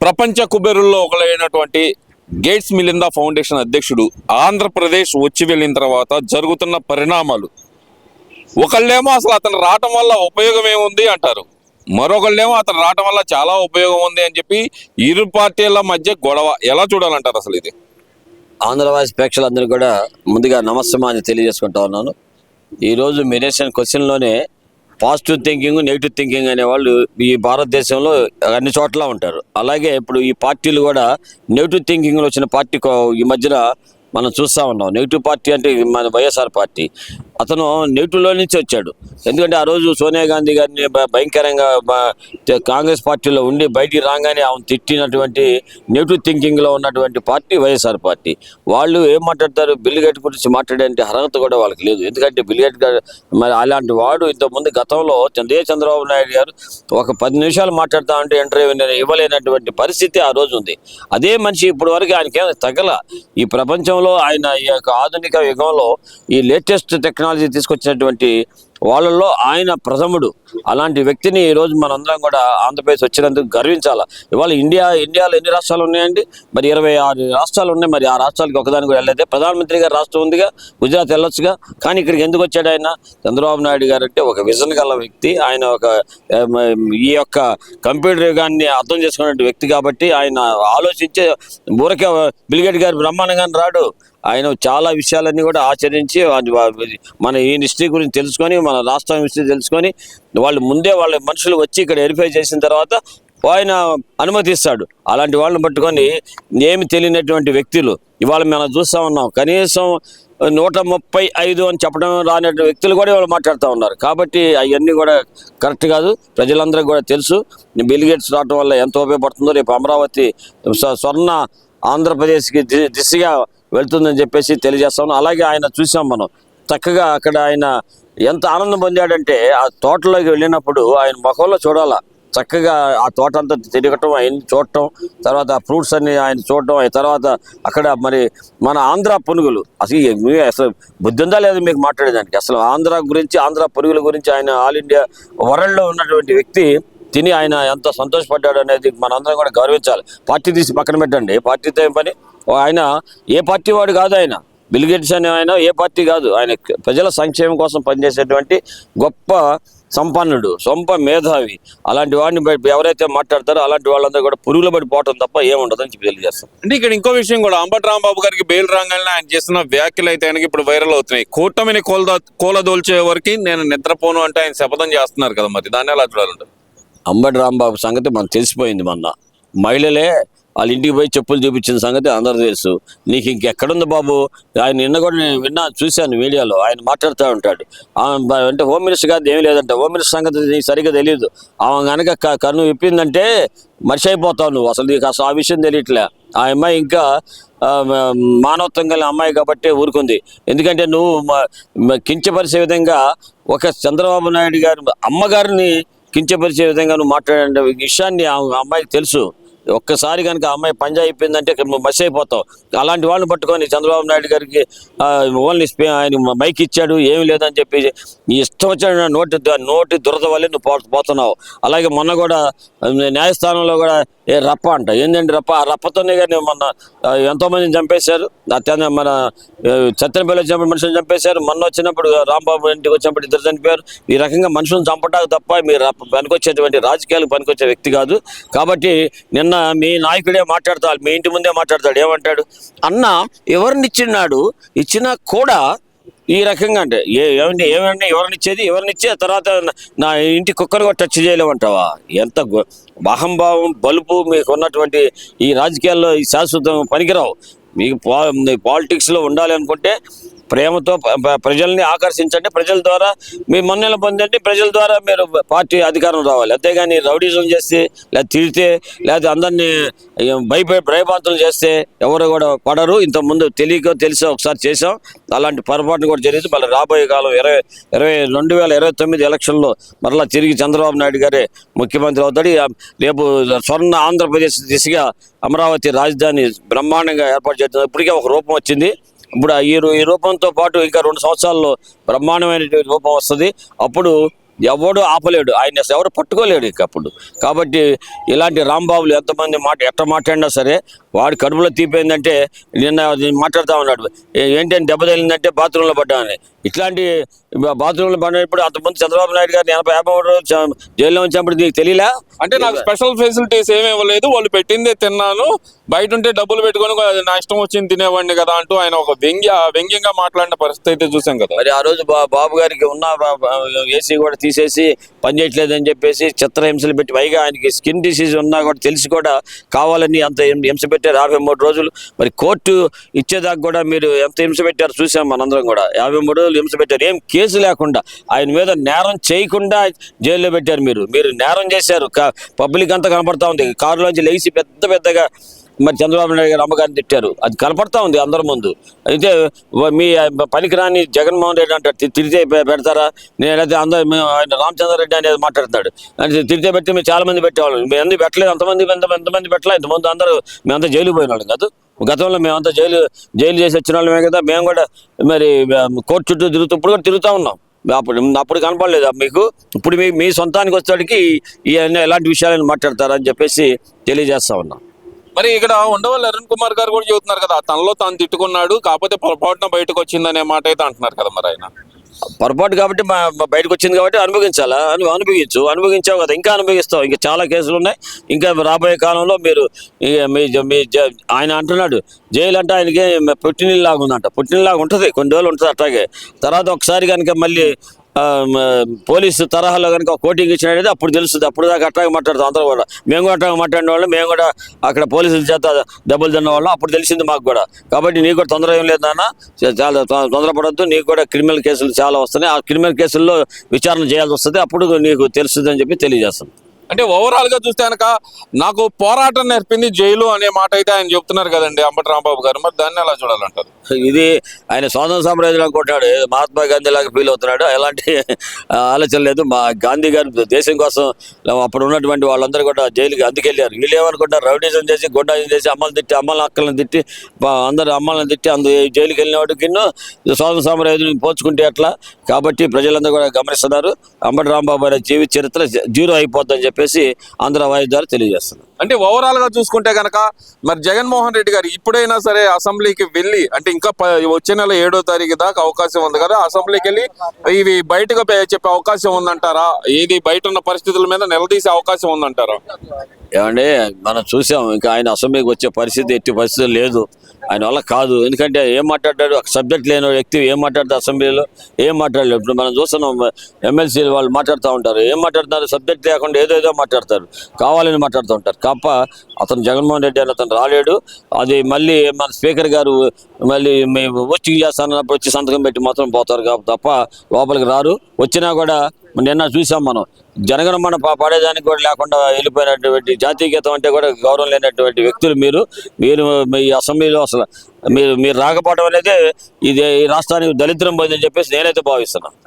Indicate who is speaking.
Speaker 1: ప్రపంచ కుబేరుల్లో ఒకరైనటువంటి gates Melinda foundation అధ్యక్షుడు ఆంధ్రప్రదేశ్ వచ్చి వెళ్ళిన తర్వాత జరుగుతున్న పరిణామాలు, ఒకళ్ళేమో అసలు అతను రావటం వల్ల ఉపయోగం ఏముంది అంటారు, మరొకళ్ళేమో అతను రావటం వల్ల చాలా ఉపయోగం ఉంది అని చెప్పి ఇరు పార్టీల మధ్య గొడవ. ఎలా చూడాలంటారు అసలు ఇది?
Speaker 2: ఆంధ్రవాసి ప్రేక్షకులందరూ కూడా ముందుగా నమస్కారం తెలియజేసుకుంటా ఉన్నాను. ఈరోజు మీరు వేసిన క్వశ్చన్లోనే పాజిటివ్ థింకింగ్, నెగిటివ్ థింకింగ్ అనేవాళ్ళు ఈ భారతదేశంలో అన్ని చోట్ల ఉంటారు. అలాగే ఇప్పుడు ఈ పార్టీలు కూడా నెగిటివ్ థింకింగ్లో వచ్చిన పార్టీ ఈ మధ్యన మనం చూస్తూ ఉన్నాం. నెగిటివ్ పార్టీ అంటే మన వైఎస్ఆర్ పార్టీ. అతను నెగిటివ్లో నుంచి వచ్చాడు. ఎందుకంటే ఆ రోజు సోనియా గాంధీ గారిని భయంకరంగా కాంగ్రెస్ పార్టీలో ఉండి బయటికి రాగానే ఆమెను తిట్టినటువంటి నెగిటివ్ థింకింగ్లో ఉన్నటువంటి పార్టీ వైఎస్ఆర్ పార్టీ. వాళ్ళు ఏం మాట్లాడతారు? బిల్ గేట్ గురించి మాట్లాడే అర్హత కూడా వాళ్ళకి లేదు. ఎందుకంటే బిల్ గేట్ గారు మరి అలాంటి వాడు ఇంతకుముందు గతంలో చంద్రబాబు నాయుడు గారు ఒక 10 నిమిషాలు మాట్లాడతామంటే ఇంటర్వ్యూ ఇవ్వలేనటువంటి పరిస్థితి ఆ రోజు ఉంది. అదే మనిషి ఇప్పుడు వరకు ఆయనకేం తగ్గల. ఈ ప్రపంచంలో ఆయన ఈ యొక్క ఆధునిక యుగంలో ఈ లేటెస్ట్ టెక్నాలజీ తీసుకొచ్చినటువంటి వాళ్ళల్లో ఆయన ప్రథముడు. అలాంటి వ్యక్తిని ఈరోజు మనందరం కూడా ఆంధ్రప్రదేశ్ వచ్చినందుకు గర్వించాలి. ఇవాళ ఇండియాలో ఎన్ని రాష్ట్రాలు ఉన్నాయండి? మరి 26 రాష్ట్రాలు ఉన్నాయి. మరి ఆ రాష్ట్రాలకి ఒకదానికి కూడా వెళ్ళలేదు. ప్రధానమంత్రి గారు రాష్ట్రం ఉందిగా, గుజరాత్ వెళ్ళొచ్చుగా. కానీ ఇక్కడికి ఎందుకు వచ్చాడు ఆయన? చంద్రబాబు నాయుడు గారు అంటే ఒక విజన్ గల వ్యక్తి. ఆయన ఈ యొక్క కంప్యూటర్ యుగాన్ని అర్థం చేసుకునే వ్యక్తి కాబట్టి ఆయన ఆలోచించే ఊరకే బిల్ గేట్ గారు బ్రహ్మాండంగా రాడు. ఆయన చాలా విషయాలన్నీ కూడా ఆచరించి మన ఈ హిస్టరీ గురించి తెలుసుకొని, మన రాష్ట్రం హిస్టరీ తెలుసుకొని, వాళ్ళు ముందే వాళ్ళ మనుషులు వచ్చి ఇక్కడ వెరిఫై చేసిన తర్వాత ఆయన అనుమతిస్తాడు. అలాంటి వాళ్ళని పట్టుకొని ఏమి తెలియనటువంటి వ్యక్తులు ఇవాళ మనం చూస్తూ ఉన్నాం. కనీసం 135 అని చెప్పడం రాని వ్యక్తులు కూడా ఇవాళ మాట్లాడుతూ ఉన్నారు. కాబట్టి అవన్నీ కూడా కరెక్ట్ కాదు. ప్రజలందరికీ కూడా తెలుసు బిల్ గేట్స్ రావడం వల్ల ఎంత ఉపయోగపడుతుందో. రేపు అమరావతి స్వర్ణ ఆంధ్రప్రదేశ్కి దిశగా వెళ్తుందని చెప్పేసి తెలియజేస్తాను. అలాగే ఆయన చూసాం మనం చక్కగా అక్కడ ఆయన ఎంత ఆనందం పొందాడంటే ఆ తోటలోకి వెళ్ళినప్పుడు ఆయన ముఖంలో చూడాల. చక్కగా ఆ తోట అంతా తిరగటం, ఆయన చూడటం, తర్వాత ఆ ఫ్రూట్స్ అన్ని ఆయన చూడటం, తర్వాత అక్కడ మరి మన ఆంధ్ర పునుగులు అసలు బుద్ధి ఉందా లేదా మీకు మాట్లాడేదానికి? అసలు ఆంధ్ర గురించి, ఆంధ్ర పునుగుల గురించి ఆయన ఆల్ ఇండియా వరల్డ్లో ఉన్నటువంటి వ్యక్తి తిని ఆయన ఎంత సంతోషపడ్డాడు అనేది మనందరం కూడా గౌరవించాలి. పార్టీ తీసి పక్కన పెట్టండి, పార్టీతో ఏం పని? ఆయన ఏ పార్టీ వాడు కాదు. ఆయన బిల్ గేట్స్ అనే ఆయన ఏ పార్టీ కాదు. ఆయన ప్రజల సంక్షేమం కోసం పనిచేసేటువంటి గొప్ప సంపన్నుడు, సొంత మేధావి. అలాంటి వాడిని ఎవరైతే మాట్లాడతారో అలాంటి వాళ్ళందరూ కూడా పురుగులు పడిపోవటం తప్ప ఏముండదని చెప్పి తెలియజేస్తాం.
Speaker 1: అంటే ఇక్కడ ఇంకో విషయం కూడా, అంబటి రాంబాబు గారికి బెయిల్ రాగానే ఆయన చేసిన వ్యాఖ్యలు అయితే ఆయనకి ఇప్పుడు వైరల్ అవుతున్నాయి. కూటమిని కోలదోల్చే వరకు నేను నిద్రపోను అంటే ఆయన శపథం చేస్తున్నారు కదా, మరి దాన్ని ఎలా చూడాలంటారు?
Speaker 2: అంబటి రాంబాబు సంగతి మనకు తెలిసిపోయింది. మొన్న మహిళలే వాళ్ళ ఇంటికి పోయి చెప్పులు చూపించిన సంగతి అందరూ తెలుసు. నీకు ఇంకెక్కడుంది బాబు? ఆయన నిన్న కూడా నేను చూశాను మీడియాలో, ఆయన మాట్లాడుతూ ఉంటాడు. అంటే హోమ్ మినిస్టర్ గారు ఏమీ లేదంటే, హోమ్ మినిస్టర్ సంగతి నీకు సరిగ్గా తెలియదు. ఆమె కనుక కన్ను విప్పిందంటే మనిషి అయిపోతావు నువ్వు. అసలు నీకు అసలు ఆ విషయం తెలియట్లే. ఆ అమ్మాయి ఇంకా మానవత్వం కలిగిన అమ్మాయి కాబట్టి ఊరుకుంది. ఎందుకంటే నువ్వు కించపరిచే విధంగా ఒక చంద్రబాబు నాయుడు గారి అమ్మగారిని కించపరిచే విధంగా నువ్వు మాట్లాడే విషయాన్ని ఆ అమ్మాయికి తెలుసు. ఒక్కసారి కనుక ఆ అమ్మాయి పంజా అయిపోయిందంటే నువ్వు మసి అయిపోతావు. అలాంటి వాళ్ళని పట్టుకొని చంద్రబాబు నాయుడు గారికి ఓన్లీ ఆయన మైక్ ఇచ్చాడు, ఏమి లేదని చెప్పి ఇష్టం వచ్చిన నోటి దురద వల్లే నువ్వు పోతున్నావు. అలాగే మొన్న కూడా న్యాయస్థానంలో కూడా రప్ప అంట. ఏంటంటే రప్ప, ఆ రప్పతోనే కానీ మొన్న ఎంతోమందిని చంపేశారు. మన సత్యనపల్లి వచ్చినప్పుడు మనుషులు చంపేశారు. మొన్న వచ్చినప్పుడు రాంబాబు ఇంటికి వచ్చినప్పుడు 2 చనిపోయారు. ఈ రకంగా మనుషులను చంపటానికి తప్ప మీరు పనికొచ్చేటువంటి రాజకీయాలకు పనికొచ్చే వ్యక్తి కాదు. కాబట్టి నిన్న మీ నాయకుడే మాట్లాడతాడు, మీ ఇంటి ముందే మాట్లాడతాడు. ఏమంటాడు? అన్న ఎవరినిచ్చినాడు, ఇచ్చినా కూడా ఈ రకంగా అంటే ఏమంటే ఎవరినిచ్చే తర్వాత నా ఇంటి కుక్కను కూడా టచ్ చేయలేమంటావా? ఎంత అహంభావం, బలుపు మీకు ఉన్నటువంటి ఈ రాజకీయాల్లో ఈ శాశ్వతం పనికిరావు. మీకు పాలిటిక్స్లో ఉండాలి అనుకుంటే ప్రేమతో ప్రజల్ని ఆకర్షించండి, ప్రజల ద్వారా మీ మన్నెలు పొందండి, ప్రజల ద్వారా మీరు పార్టీ అధికారం రావాలి. అంతేగాని రౌడీజం చేస్తే, లేదా తిడితే, లేదా అందరినీ భయభ్రాంతులు చేస్తే ఎవరు కూడా పడరు. ఇంతకుముందు తెలిసి ఒకసారి చేసాం, అలాంటి పొరపాటును కూడా జరిగింది. మళ్ళీ రాబోయే కాలం 2029 ఎలక్షన్లో మరలా తిరిగి చంద్రబాబు నాయుడు గారే ముఖ్యమంత్రి అవుతాడు. రేపు స్వర్ణ ఆంధ్రప్రదేశ్ దిశగా అమరావతి రాజధాని బ్రహ్మాండంగా ఏర్పాటు చేస్తుంది. ఇప్పటికే ఒక రూపం వచ్చింది. ఇప్పుడు ఈ రూపంతో పాటు ఇంకా 2 సంవత్సరాల్లో బ్రహ్మాండమైనటువంటి రూపం వస్తుంది. అప్పుడు ఎవడు ఆపలేడు, ఆయన అసలు ఎవడు పట్టుకోలేడు ఇక అప్పుడు. కాబట్టి ఇలాంటి రాంబాబులు ఎంతమంది ఎట్లా మాట్లాడినా సరే వాడి కడుపులో తీపోయిందంటే నిన్న మాట్లాడుతూ ఉన్నాడు, ఏంటంటే దెబ్బ తగిలిందంటే బాత్రూంలో పడ్డామని. ఇట్లాంటి బాత్రూంలో పడినప్పుడు అంతకుముందు చంద్రబాబు నాయుడు గారిని 80 రోజులు జైల్లో ఉంచినప్పుడు నీకు తెలియలే?
Speaker 1: అంటే నాకు స్పెషల్ ఫెసిలిటీస్ ఏమీ ఇవ్వలేదు, వాళ్ళు పెట్టిందే తిన్నాను, బయట ఉంటే డబ్బులు పెట్టుకొని నా ఇష్టం వచ్చింది తినేవాడిని కదా అంటూ ఆయన ఒక వ్యంగ్యంగా మాట్లాడిన పరిస్థితి అయితే చూసాం కదా.
Speaker 2: మరి ఆ రోజు బాబు గారికి ఉన్న ఏసీ కూడా తీసేసి పని చేయట్లేదని చెప్పేసి చిత్రహింసలు పెట్టి, పైగా ఆయనకి స్కిన్ డిసీజ్ ఉన్నా కూడా తెలిసి కూడా కావాలని అంత హింస పెట్టారు 53 రోజులు. మరి కోర్టు ఇచ్చేదాకా కూడా మీరు ఎంత హింస పెట్టారు చూసాం మనందరం కూడా. 53 రోజులు హింస పెట్టారు, ఏం కేసు లేకుండా, ఆయన మీద నేరం చేయకుండా జైల్లో పెట్టారు. మీరు నేరం చేశారు, పబ్లిక్ అంతా కనపడతా ఉంది. కారులోంచి లేచి పెద్దగా మరి చంద్రబాబు నాయుడు గారు అమ్మగారిని తిట్టారు, అది కనపడతా ఉంది అందరి ముందు. అయితే మీ పనికిరాని జగన్మోహన్ రెడ్డి అంటారు, తిరితే పెడతారా? నేనైతే అందరూ ఆయన రామచంద్రారెడ్డి అనేది మాట్లాడతాడు, అంటే తిరితే పెట్టి మీరు చాలా మంది పెట్టేవాళ్ళు, మేము ఎందుకు పెట్టలేదు, ఎంతమంది పెట్టలే, ఇంతమంది అందరూ మేమంతా జైలు పోయిన వాళ్ళం కాదు. గతంలో మేమంతా జైలు చేసి వచ్చిన వాళ్ళమే కదా. మేము కూడా మరి కోర్టు చుట్టూ ఇప్పుడు కూడా తిరుగుతూ ఉన్నాం. అప్పుడు కనపడలేదు మీకు. ఇప్పుడు మీ సొంతానికి వచ్చేటికి ఇవన్నీ ఎలాంటి విషయాలను మాట్లాడతారని చెప్పేసి తెలియజేస్తా ఉన్నాం.
Speaker 1: మరి ఇక్కడ ఉండవల్లి అరుణ్ కుమార్ గారు కూడా చెబుతున్నారు కదా, తనలో తాను తిట్టుకున్నాడు, కాకపోతే పొరపాటున బయటకు వచ్చిందనే మాట అయితే అంటున్నారు కదా. మరి ఆయన
Speaker 2: పొరపాటు కాబట్టి బయటకు వచ్చింది కాబట్టి అనుభవించాలా, అనుభవించావు కదా, ఇంకా అనుభవిస్తావు. ఇంకా చాలా కేసులు ఉన్నాయి, ఇంకా రాబోయే కాలంలో మీరు ఆయన అంటున్నాడు జైలు అంటే ఆయనకి పుట్టినలాగా ఉందంట. పుట్టినలాగా ఉంటుంది, కొన్ని రోజులు ఉంటుంది అట్లాగే. తర్వాత ఒకసారి కనుక మళ్ళీ పోలీసు తరహాలో కనుక కోటింగ్ ఇచ్చినట్టయితే అప్పుడు తెలుస్తుంది. అప్పుడు దాకా అట్లాగే మాట్లాడతాం అందరూ కూడా. మేము కూడా అట్లాగే మాట్లాడిన వాళ్ళు, మేము కూడా అక్కడ పోలీసుల చేత దెబ్బలు తిన్న వాళ్ళం, అప్పుడు తెలిసింది మాకు కూడా. కాబట్టి నీకు కూడా తొందర ఏం లేదు నాన్న, చాలా తొందరపడద్దు, నీకు కూడా క్రిమినల్ కేసులు చాలా వస్తున్నాయి, ఆ క్రిమినల్ కేసుల్లో విచారణ చేయాల్సి వస్తుంది, అప్పుడు నీకు తెలుస్తుంది అని చెప్పి తెలియజేస్తాం.
Speaker 1: అంటే ఓవరాల్ గా చూస్తే కనుక నాకు పోరాటం నేర్పింది జైలు అనే మాట అయితే ఆయన చెప్తున్నారు కదండి అంబటి రాంబాబు గారు. మరి దాన్ని ఎలా చూడాలంటారు?
Speaker 2: ఇది ఆయన స్వాతంత్ర సామ్రాజ్యం అనుకుంటున్నాడు, మహాత్మా గాంధీ లాగా ఫీల్ అవుతున్నాడు. ఎలాంటి ఆలోచన లేదు. మా గాంధీ గారు దేశం కోసం అప్పుడు ఉన్నటువంటి వాళ్ళందరూ కూడా జైలుకి అందుకెళ్ళారు. వీళ్ళు ఏమనుకుంటారు, రౌడీజం చేసి గుండాజం చేసి అమ్మల అక్కలను తిట్టి అందరు అమ్మలను తిట్టి జైలుకి వెళ్ళిన వాడికి స్వాతంత్ర సామ్రాజ్యం పోల్చుకుంటే ఎట్లా. కాబట్టి ప్రజలందరూ కూడా గమనిస్తున్నారు. అంబటి రాంబాబు గారి జీవిత చరిత్ర 0 అయిపోద్దని చెప్పేసి ఆంధ్ర వాయిస్ ద్వారా తెలియజేస్తున్నారు.
Speaker 1: అంటే ఓవరాల్ గా చూసుకుంటే కనుక మరి జగన్మోహన్ రెడ్డి గారు ఇప్పుడైనా సరే అసెంబ్లీకి వెళ్ళి, అంటే ఇంకా వచ్చే నెల 7వ తారీఖు దాకా అవకాశం ఉంది కదా, అసెంబ్లీకి వెళ్ళి ఇవి బయటకు చెప్పే అవకాశం ఉందంటారా? ఏది బయట ఉన్న పరిస్థితుల మీద నిలదీసే అవకాశం ఉందంటారా?
Speaker 2: ఏమంటే మనం చూసాం, ఇంకా ఆయన అసెంబ్లీకి వచ్చే పరిస్థితి ఎట్టి పరిస్థితి లేదు, ఆయన వల్ల కాదు. ఎందుకంటే ఏం మాట్లాడాడు, సబ్జెక్ట్ లేని వ్యక్తి ఏం మాట్లాడతారు అసెంబ్లీలో, ఏం మాట్లాడలేదు. ఇప్పుడు మనం చూస్తున్నాం ఎమ్మెల్సీలు వాళ్ళు మాట్లాడుతూ ఉంటారు, ఏం మాట్లాడుతున్నారు, సబ్జెక్ట్ లేకుండా ఏదేదో మాట్లాడతారు, కావాలని మాట్లాడుతూ ఉంటారు. తప్ప అతను జగన్మోహన్ రెడ్డి అని అతను రాలేడు. అది మళ్ళీ మన స్పీకర్ గారు మళ్ళీ మేము ఓస్టింగ్ చేస్తానన్నప్పుడు వచ్చి సంతకం పెట్టి మాత్రం పోతారు కాబట్టి తప్ప లోపలికి రారు. వచ్చినా కూడా నిన్న చూసాం మనం, జనగణమన పాడేదానికి కూడా లేకుండా వెళ్ళిపోయినటువంటి, జాతీయ గీతం అంటే కూడా గౌరవం లేనటువంటి వ్యక్తులు మీరు మీ అసెంబ్లీలో అసలు మీరు రాకపోవడం అనేది ఇది ఈ రాష్ట్రానికి దళిద్రం పోయిందని చెప్పేసి నేనైతే భావిస్తున్నాను.